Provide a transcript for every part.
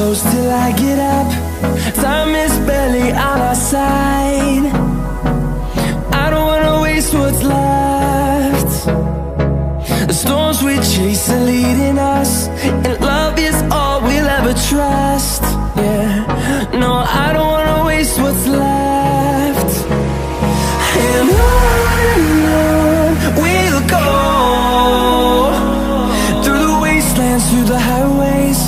close till I get up. Time is barely on our side. I don't wanna waste what's left. The storms we chase are leading us, and love is all we'll ever trust. Yeah, no, I don't wanna waste what's left. And on we'll go, through the wastelands, through the highways,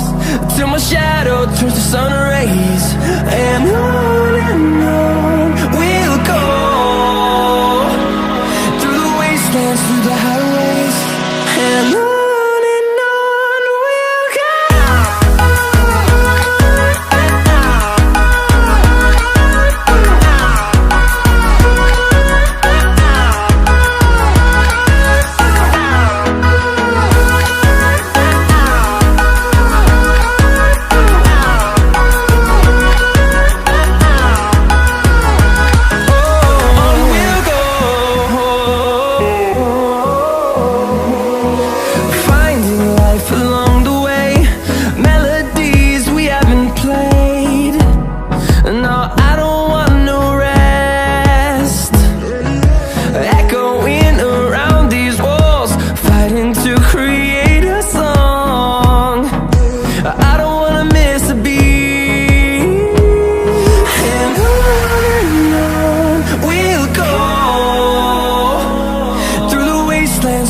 till my shadow turns to sun rays. And on we'll go, through the wastelands, through the highways, and on we'll go.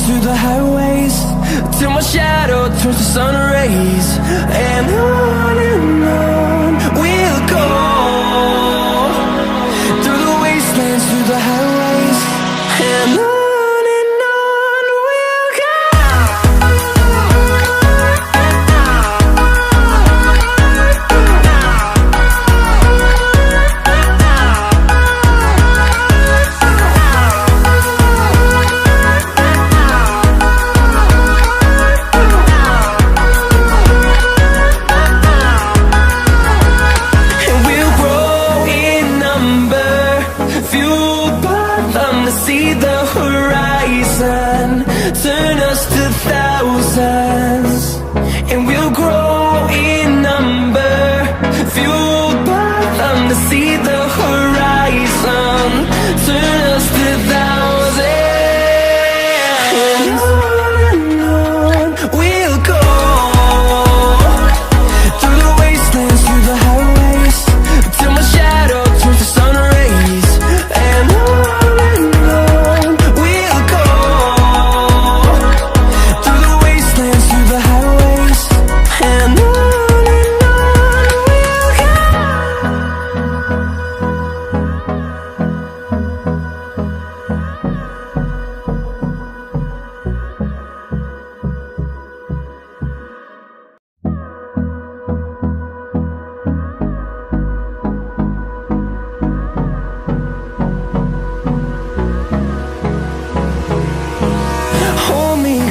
Through the highways, till my shadow turns to sun rays. And on we'll go, through the wastelands, through the highways, and on we'll go. See the horizon turn us to thousands, and we'll grow in number, fueled by them. To see the horizon turn us to thousands, and on we'll go, through the wastelands, through the highways, till my shadow turns to sun rays. And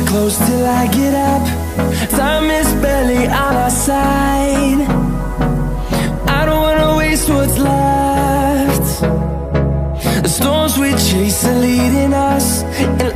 close till I get up. Time is barely on our side. I don't wanna waste what's left. The storms we chase are leading us, and